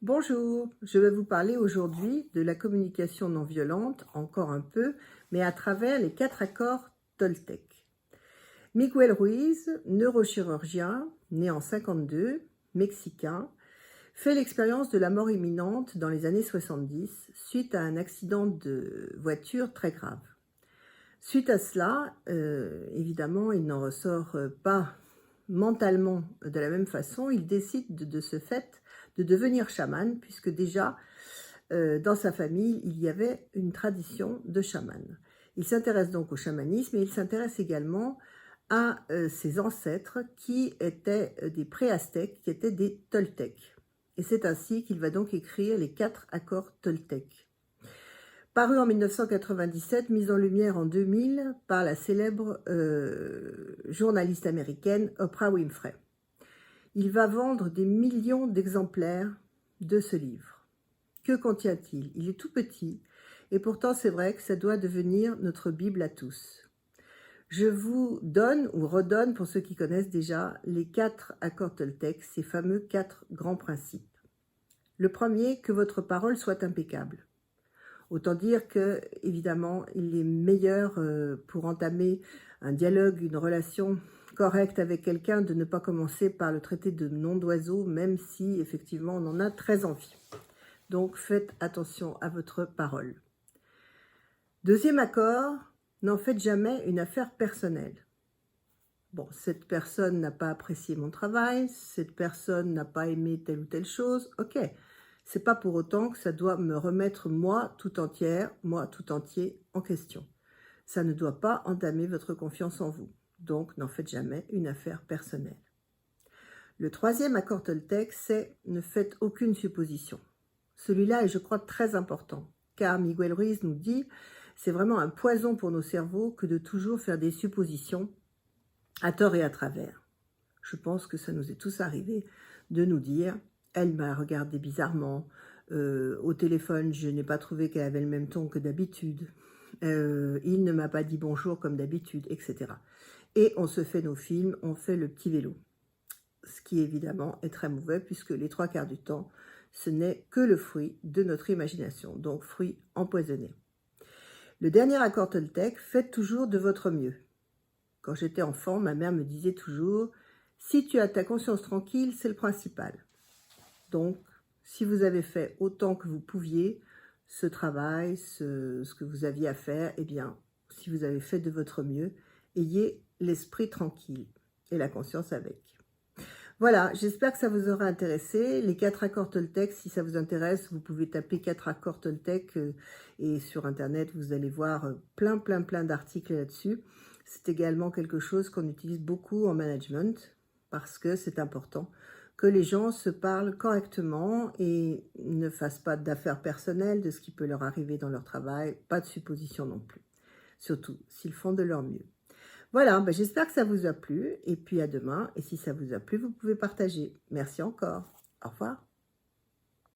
Bonjour, je vais vous parler aujourd'hui de la communication non violente, encore un peu, mais à travers les 4 accords Toltec. Miguel Ruiz, neurochirurgien, né en 52, mexicain, fait l'expérience de la mort imminente dans les années 70 suite à un accident de voiture très grave. Suite à cela, évidemment, il n'en ressort pas mentalement de la même façon. Il décide de ce fait de devenir chaman, puisque déjà, dans sa famille, il y avait une tradition de chaman. Il s'intéresse donc au chamanisme et il s'intéresse également à ses ancêtres qui étaient des pré-aztèques, qui étaient des Toltecs. Et c'est ainsi qu'il va donc écrire les 4 accords Toltec. Paru en 1997, mise en lumière en 2000 par la célèbre journaliste américaine Oprah Winfrey. Il va vendre des millions d'exemplaires de ce livre. Que contient-il? Il est tout petit et pourtant c'est vrai que ça doit devenir notre Bible à tous. Je vous donne ou redonne, pour ceux qui connaissent déjà, les 4 accords Toltec, ces fameux 4 grands principes. Le premier, que votre parole soit impeccable. Autant dire que, évidemment, il est meilleur pour entamer un dialogue, une relation correcte avec quelqu'un, de ne pas commencer par le traiter de nom d'oiseau, même si, effectivement, on en a très envie. Donc, faites attention à votre parole. Deuxième accord, n'en faites jamais une affaire personnelle. Bon, cette personne n'a pas apprécié mon travail, cette personne n'a pas aimé telle ou telle chose, ok. C'est pas pour autant que ça doit me remettre moi tout entière, moi tout entier en question. Ça ne doit pas entamer votre confiance en vous. Donc, n'en faites jamais une affaire personnelle. Le troisième accord Toltec, c'est ne faites aucune supposition. Celui-là est, je crois, très important, car Miguel Ruiz nous dit c'est vraiment un poison pour nos cerveaux que de toujours faire des suppositions à tort et à travers. Je pense que ça nous est tous arrivé de nous dire elle m'a regardé bizarrement, au téléphone je n'ai pas trouvé qu'elle avait le même ton que d'habitude, il ne m'a pas dit bonjour comme d'habitude, etc. Et on se fait nos films, on fait le petit vélo. Ce qui évidemment est très mauvais puisque les 3/4 du temps, ce n'est que le fruit de notre imagination, donc fruit empoisonné. Le dernier accord Toltec, faites toujours de votre mieux. Quand j'étais enfant, ma mère me disait toujours « Si tu as ta conscience tranquille, c'est le principal ». Donc, si vous avez fait autant que vous pouviez, ce travail, ce que vous aviez à faire, eh bien, si vous avez fait de votre mieux, ayez l'esprit tranquille et la conscience avec. Voilà, j'espère que ça vous aura intéressé. Les 4 accords Toltec, si ça vous intéresse, vous pouvez taper 4 accords Toltec et sur Internet, vous allez voir plein d'articles là-dessus. C'est également quelque chose qu'on utilise beaucoup en management parce que c'est important que les gens se parlent correctement et ne fassent pas d'affaires personnelles de ce qui peut leur arriver dans leur travail, pas de suppositions non plus, surtout s'ils font de leur mieux. Voilà, j'espère que ça vous a plu et puis à demain. Et si ça vous a plu, vous pouvez partager. Merci encore. Au revoir.